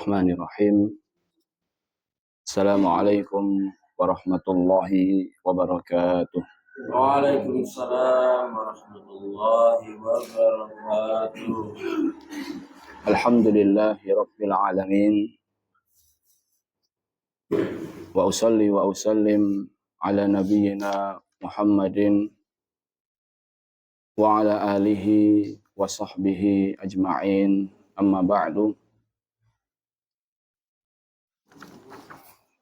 Bismillahirrahmanirrahim. Assalamualaikum warahmatullahi wabarakatuh. Waalaikumsalam warahmatullahi wabarakatuh. Alhamdulillahi rabbil alamin. Wa usalli wa usallim ala nabiyyina Muhammadin wa ala alihi wa sahbihi ajma'in. Amma ba'du.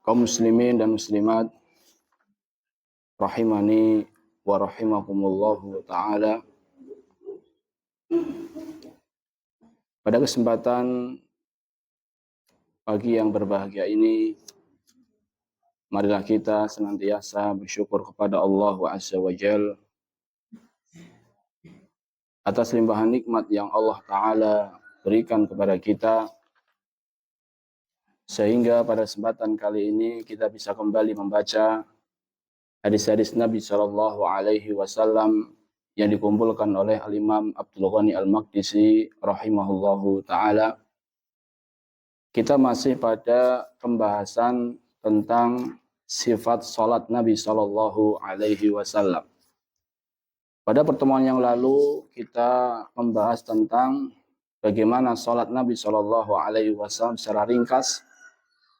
Kaum muslimin dan muslimat rahimani wa rahimakumullahu ta'ala. Pada kesempatan pagi yang berbahagia ini, marilah kita senantiasa bersyukur kepada Allah Azza wa Jalla atas limpahan nikmat yang Allah Ta'ala berikan kepada kita, sehingga pada kesempatan kali ini kita bisa kembali membaca hadis-hadis Nabi Shallallahu Alaihi Wasallam yang dikumpulkan oleh Al-Imam Abdul Ghani Al-Maqdisi rahimahullahu ta'ala. Kita masih pada pembahasan tentang sifat salat Nabi Shallallahu Alaihi Wasallam. Pada pertemuan yang lalu kita membahas tentang bagaimana salat Nabi Shallallahu Alaihi Wasallam secara ringkas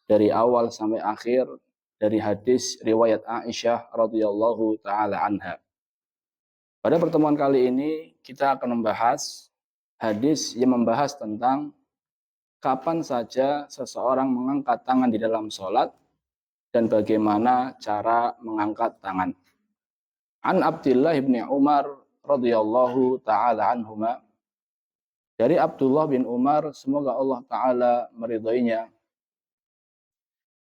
dari awal sampai akhir dari hadis riwayat Aisyah radhiyallahu taala anha. Pada pertemuan kali ini kita akan membahas hadis yang membahas tentang kapan saja seseorang mengangkat tangan di dalam salat dan bagaimana cara mengangkat tangan. An Abdullah bin Umar radhiyallahu taala anhuma, dari Abdullah bin Umar semoga Allah taala meridhoinya,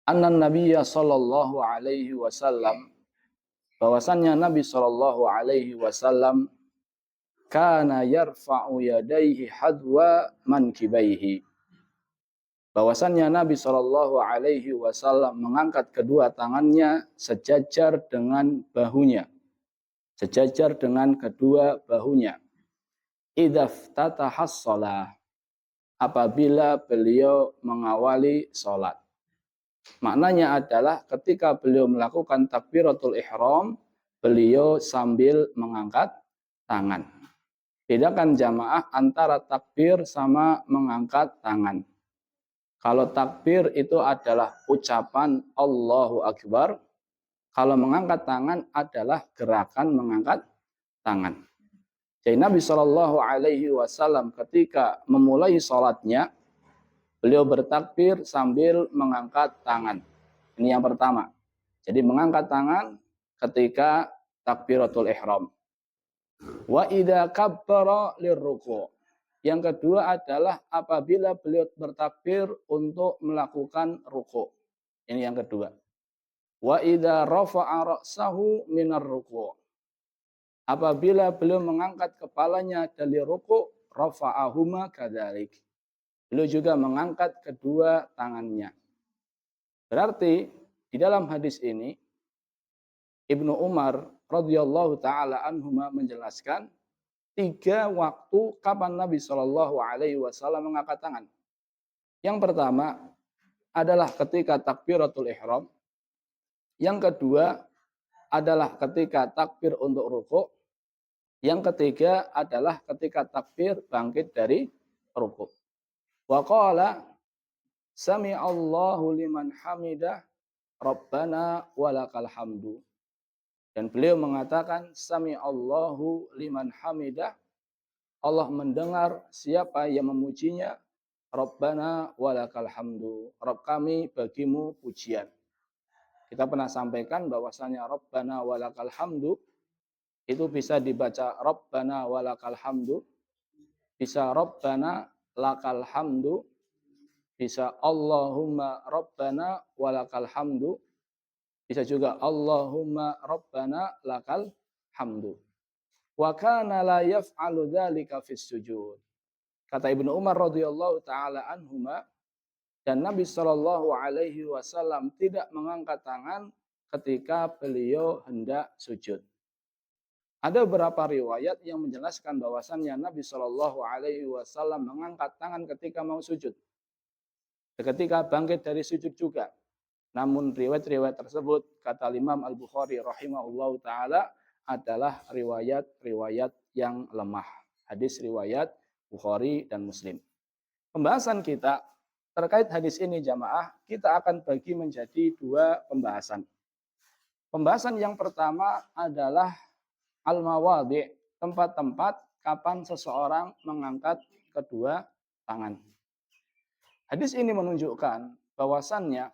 anna Nabiyya sallallahu alaihi wasallam, bahwasannya Nabi sallallahu alaihi wasallam kana yarfa'u yadayhi hadwa mankibaihi, bahwasannya Nabi sallallahu alaihi wasallam mengangkat kedua tangannya sejajar dengan bahunya, sejajar dengan kedua bahunya. Idza ftataha shalah, apabila beliau mengawali salat. Maknanya adalah ketika beliau melakukan takbiratul ihram, beliau sambil mengangkat tangan. Bedakan jamaah antara takbir sama mengangkat tangan. Kalau takbir itu adalah ucapan Allahu Akbar, kalau mengangkat tangan adalah gerakan mengangkat tangan. Jadi Nabi Shallallahu Alaihi Wasallam ketika memulai sholatnya, beliau bertakbir sambil mengangkat tangan. Ini yang pertama. Jadi mengangkat tangan ketika takbiratul ihram. Wa idza kabbara lirruku'. Yang kedua adalah apabila beliau bertakbir untuk melakukan ruku'. Ini yang kedua. Wa idza rafa'a ra'sahu minar ruku'. Apabila beliau mengangkat kepalanya dari ruku', rafa'ahuma kadzalik. Beliau juga mengangkat kedua tangannya. Berarti di dalam hadis ini Ibnu Umar radhiyallahu taala anhuma menjelaskan 3 waktu kapan Nabi Shallallahu alaihi wasallam mengangkat tangan. Yang pertama adalah ketika takbiratul ihram. Yang kedua adalah ketika takbir untuk ruku'. Yang ketiga adalah ketika takbir bangkit dari ruku'. Wa qala sami'allahu liman hamidah rabbana walakal hamdu. Dan beliau mengatakan sami'allahu liman hamidah, Allah mendengar siapa yang memujinya, rabbana walakal hamdu, Rabb kami bagimu pujian. Kita pernah sampaikan bahwasanya rabbana walakal hamdu itu bisa dibaca rabbana walakal hamdu, bisa rabbana lakal hamdu, bisa Allahumma rabbana walakal hamdu, bisa juga Allahumma rabbana lakal hamdu. Wa kana la yaf'alu dzalika fis sujud. Kata Ibnu Umar radhiyallahu taala anhuma, dan Nabi sallallahu alaihi wasallam tidak mengangkat tangan ketika beliau hendak sujud. Ada beberapa riwayat yang menjelaskan bahwasannya Nabi Shallallahu Alaihi Wasallam mengangkat tangan ketika mau sujud. ketika bangkit dari sujud juga. Namun riwayat-riwayat tersebut kata Imam Al-Bukhari rahimahullahu taala adalah riwayat-riwayat yang lemah. Hadis riwayat Bukhari dan Muslim. Pembahasan kita terkait hadis ini jamaah, kita akan bagi menjadi dua pembahasan. Pembahasan yang pertama adalah al-mawadhi', tempat-tempat kapan seseorang mengangkat kedua tangan. Hadis ini menunjukkan bahwasannya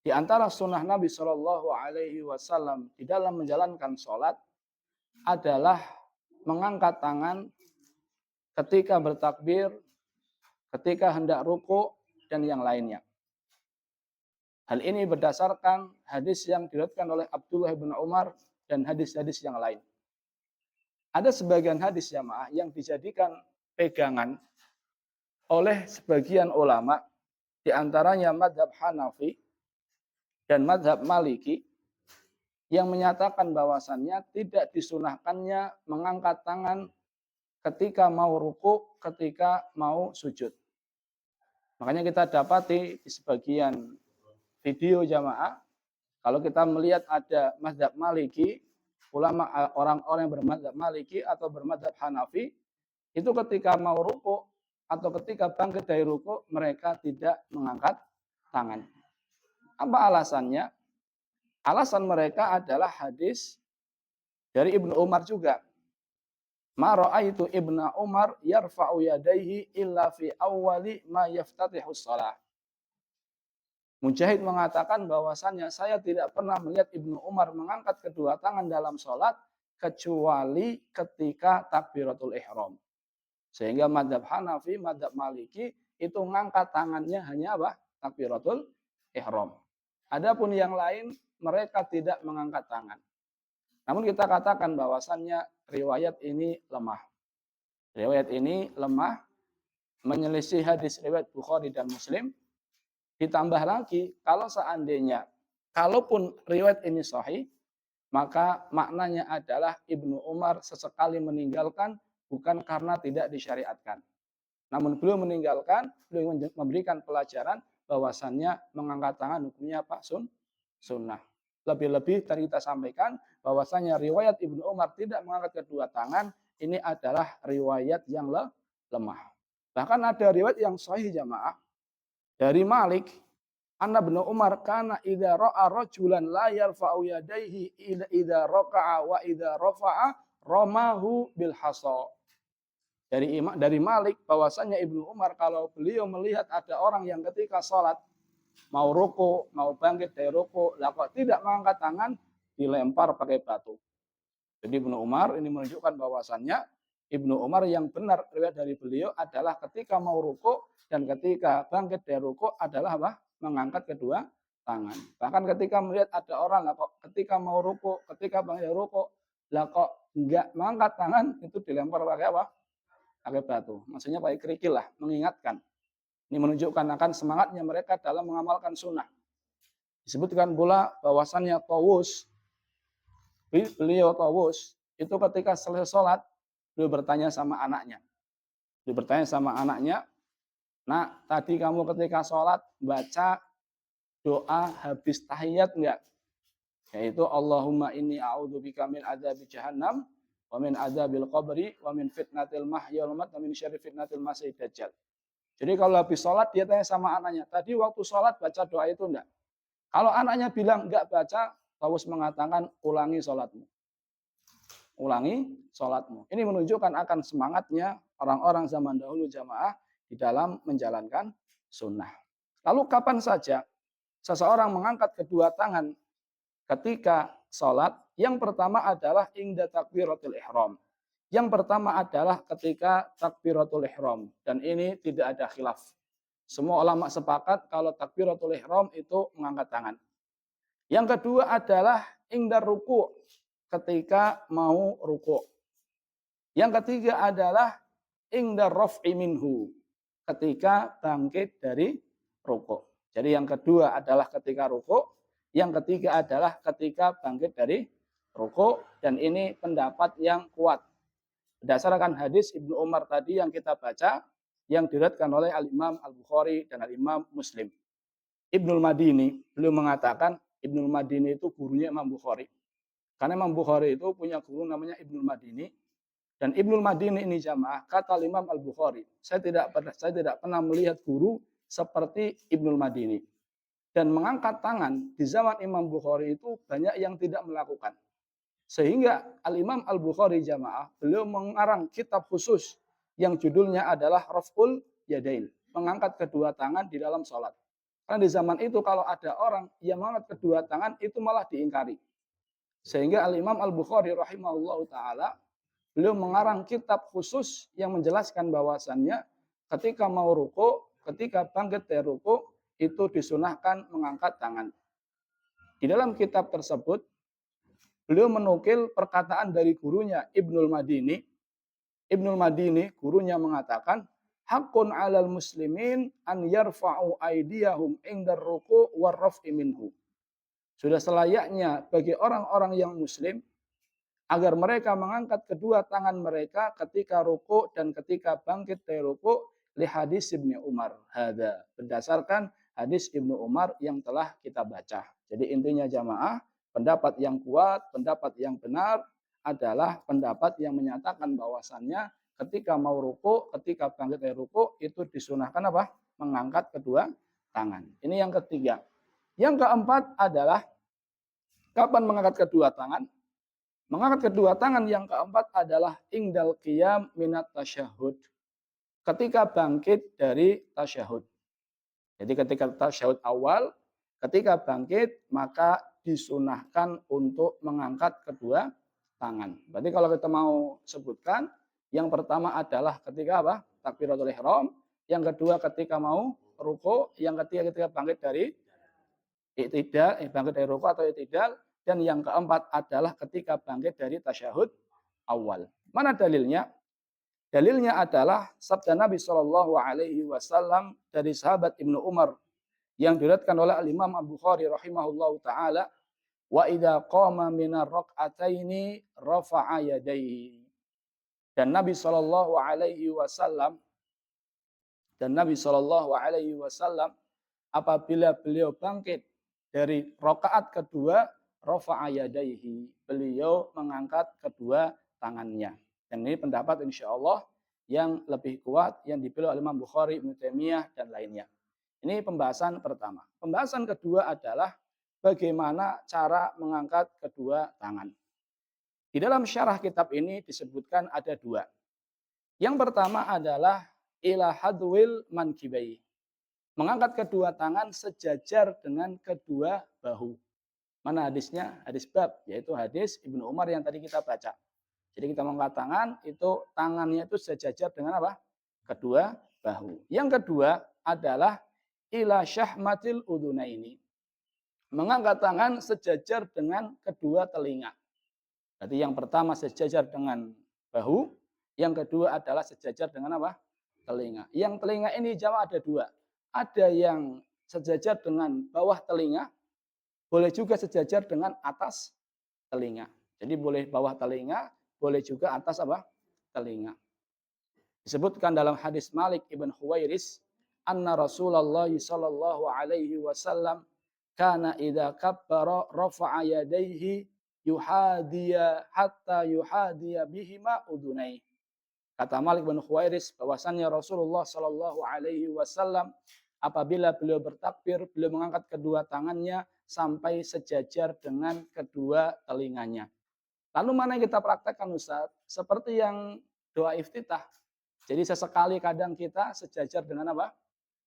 di antara sunnah Nabi Shallallahu Alaihi Wasallam di dalam menjalankan sholat adalah mengangkat tangan ketika bertakbir, ketika hendak ruku, dan yang lainnya. Hal ini berdasarkan hadis yang diriwayatkan oleh Abdullah bin Umar dan hadis-hadis yang lain. Ada sebagian hadis jamaah yang dijadikan pegangan oleh sebagian ulama, di antaranya mazhab Hanafi dan mazhab Maliki, yang menyatakan bahwasannya tidak disunahkannya mengangkat tangan ketika mau ruku, ketika mau sujud. Makanya kita dapati di sebagian video jamaah, kalau kita melihat ada mazhab Maliki, ulama orang-orang yang bermazhab Maliki atau bermazhab Hanafi, itu ketika mau ruku atau ketika bangkit dari ruku, mereka tidak mengangkat tangan. Apa alasannya? Alasan mereka adalah hadis dari Ibnu Umar juga. Ma ra'aitu Ibnu Umar yarfa'u yadayhi illa fi awwali ma yaftatihus shalah. Mujahid mengatakan bahwasannya saya tidak pernah melihat Ibnu Umar mengangkat kedua tangan dalam sholat kecuali ketika takbiratul ihram. Sehingga mazhab Hanafi, mazhab Maliki itu mengangkat tangannya hanya apa? Takbiratul ihram. Adapun yang lain mereka tidak mengangkat tangan. Namun kita katakan bahwasannya riwayat ini lemah. Riwayat ini lemah, menyelisih hadis riwayat Bukhari dan Muslim. Ditambah lagi, kalau seandainya, kalaupun riwayat ini sahih, maka maknanya adalah Ibnu Umar sesekali meninggalkan bukan karena tidak disyariatkan. Namun beliau meninggalkan, beliau memberikan pelajaran bahwasannya mengangkat tangan hukumnya apa? Sunnah. Lebih-lebih tadi kita sampaikan bahwasannya riwayat Ibnu Umar tidak mengangkat kedua tangan, ini adalah riwayat yang lemah. Bahkan ada riwayat yang sahih jamaah, dari Malik, anna Ibnu Umar kana idza ra'a rajulan la yarfa'u yadayhi idza raka'a wa idza rafa'a ramahu bil hasa. Dari Malik bahwasanya Ibnu Umar kalau beliau melihat ada orang yang ketika sholat mau ruku, mau bangkit dari ruku, lah kok tidak mengangkat tangan, dilempar pakai batu. Jadi Ibnu Umar ini menunjukkan bahwasannya Ibnu Umar yang benar riwayat dari beliau adalah ketika mau ruku dan ketika bangkit dari ruku adalah apa? Mengangkat kedua tangan. Bahkan ketika melihat ada orang lah kok ketika mau ruku, ketika bangkit dari ruku, lah kok enggak mengangkat tangan, itu dilempar pakai apa? Pakai batu. Maksudnya pakai kerikil lah, mengingatkan. Ini menunjukkan akan semangatnya mereka dalam mengamalkan sunnah. Disebutkan pula bahwasannya Tawus, beliau Tawus, itu ketika selesai sholat, beliau bertanya sama anaknya. Nak, tadi kamu ketika sholat baca doa habis tahiyat enggak? Yaitu Allahumma inni a'udzubika min adzabi jahannam, wa min adzabil qabri, wa min fitnatil mahya wal mamat, wa min syarri fitnatil masiihid dajjal. Jadi kalau habis sholat dia tanya sama anaknya, tadi waktu sholat baca doa itu enggak? Kalau anaknya bilang enggak baca, Tawus mengatakan ulangi sholatmu. Ulangi sholatmu. Ini menunjukkan akan semangatnya orang-orang zaman dahulu jamaah di dalam menjalankan sunnah. Lalu kapan saja seseorang mengangkat kedua tangan ketika sholat? Yang pertama adalah inda takbiratul ihram. Yang pertama adalah ketika takbiratul ihram. Dan ini tidak ada khilaf. Semua ulama sepakat kalau takbiratul ihram itu mengangkat tangan. Yang kedua adalah inda ruku', ketika mau ruku'. Yang ketiga adalah inda raf'i minhu, ketika bangkit dari ruku'. Jadi yang kedua adalah ketika ruku', yang ketiga adalah ketika bangkit dari ruku', dan ini pendapat yang kuat. Berdasarkan hadis Ibnu Umar tadi yang kita baca, yang diriwayatkan oleh Al-Imam Al-Bukhari dan Al-Imam Muslim. Ibnul Madini, beliau mengatakan Ibnul Madini itu gurunya Imam Bukhari. Karena Imam Bukhari itu punya guru namanya Ibnul Madini. Dan Ibnul Madini ini jamaah, kata Imam Al-Bukhari, saya tidak pernah melihat guru seperti Ibnul Madini. Dan mengangkat tangan di zaman Imam Bukhari itu banyak yang tidak melakukan. Sehingga Al-Imam Al-Bukhari jamaah, beliau mengarang kitab khusus yang judulnya adalah Raf'ul Yadain, mengangkat kedua tangan di dalam sholat. Karena di zaman itu kalau ada orang yang mengangkat kedua tangan itu malah diingkari. Sehingga Al-Imam Al-Bukhari rahimahullah ta'ala, beliau mengarang kitab khusus yang menjelaskan bahwasannya ketika mau ruku, ketika bangkit dari ruku, itu disunahkan mengangkat tangan. Di dalam kitab tersebut, beliau menukil perkataan dari gurunya Ibnul Madini. Ibnul Madini, gurunya mengatakan, Hakun 'alal muslimin an yarfa'u aydiyahum indar ruku' warraf'i minhu. Sudah selayaknya bagi orang-orang yang muslim agar mereka mengangkat kedua tangan mereka ketika ruku dan ketika bangkit dari ruku li hadis Ibnu Umar. Hada berdasarkan hadis Ibnu Umar yang telah kita baca. Jadi intinya jamaah, pendapat yang kuat, pendapat yang benar adalah pendapat yang menyatakan bahwasannya ketika mau ruku, ketika bangkit dari ruku itu disunahkan apa? Mengangkat kedua tangan. Ini yang ketiga. Yang keempat adalah kapan mengangkat kedua tangan? Mengangkat kedua tangan yang keempat adalah ingdal qiyam minat tasyahud. Ketika bangkit dari tasyahud. Jadi ketika tasyahud awal, ketika bangkit maka disunahkan untuk mengangkat kedua tangan. Berarti kalau kita mau sebutkan, yang pertama adalah ketika apa? Takbiratul ihram. Yang kedua ketika mau ruku. Yang ketiga ketika bangkit dari i'tidal, bangkit dari ruku atau i'tidal. Dan yang keempat adalah ketika bangkit dari tasyahud awal. Mana dalilnya? Dalilnya adalah sabda Nabi Shallallahu Alaihi Wasallam dari sahabat Ibnu Umar yang diriwayatkan oleh Al-Imam Al-Bukhari rahimahullahu taala, wa idza qama minar rak'ataini rafa'a yadayhi. Dan Nabi Shallallahu Alaihi Wasallam apabila beliau bangkit dari rakaat kedua, rafa'a yadayhi, beliau mengangkat kedua tangannya. Dan ini pendapat insya Allah yang lebih kuat yang dipilih oleh Imam Bukhari, Ibnu Taimiyah dan lainnya. Ini pembahasan pertama. Pembahasan kedua adalah bagaimana cara mengangkat kedua tangan. Di dalam syarah kitab ini disebutkan ada dua. Yang pertama adalah ila hadwil mankibai, mengangkat kedua tangan sejajar dengan kedua bahu. Mana hadisnya? Hadis bab, yaitu hadis Ibnu Umar yang tadi kita baca. Jadi kita mengangkat tangan, itu tangannya itu sejajar dengan apa? Kedua bahu. Yang kedua adalah ila syahmatil udunaini, mengangkat tangan sejajar dengan kedua telinga. Berarti yang pertama sejajar dengan bahu, yang kedua adalah sejajar dengan apa? Telinga. Yang telinga ini jamaah ada dua. Ada yang sejajar dengan bawah telinga, boleh juga sejajar dengan atas telinga. Jadi boleh bawah telinga, boleh juga atas apa? Telinga. Disebutkan dalam hadis Malik ibn Huwairis, anna Rasulullah sallallahu alaihi wasallam kana idza kabbara rafa'a yadayhi yuhadiya hatta yuhadiya bihima udunai. Kata Malik bin Huwairis bahwasannya Rasulullah sallallahu alaihi wasallam apabila beliau bertakbir, beliau mengangkat kedua tangannya sampai sejajar dengan kedua telinganya. Lalu mana yang kita praktekkan Ustaz? Seperti yang doa iftitah. Jadi sesekali kadang kita sejajar dengan apa?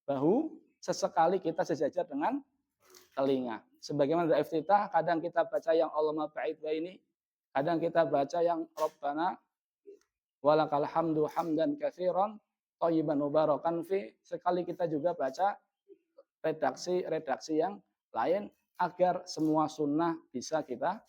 Bahu, sesekali kita sejajar dengan telinga. Sebagaimana doa iftitah, kadang kita baca yang Allahumma ba'id baini, kadang kita baca yang Rabbana walakal hamdu hamdan katsiran thayyiban mubarakan fi. Sekali kita juga baca redaksi yang lain agar semua sunnah bisa kita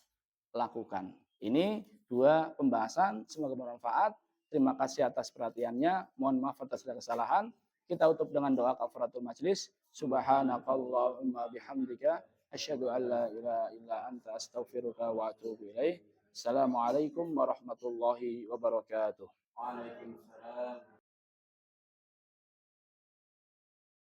lakukan. Ini dua pembahasan, semoga bermanfaat. Terima kasih atas perhatiannya. Mohon maaf atas segala kesalahan. Kita tutup dengan doa kafaratul majlis. Subhanakallahumma bihamdika asyhadu an la ilaha illa anta astaghfiruka wa atubu ilaik. Assalamualaikum warahmatullahi wabarakatuh. Waalaikumsalam.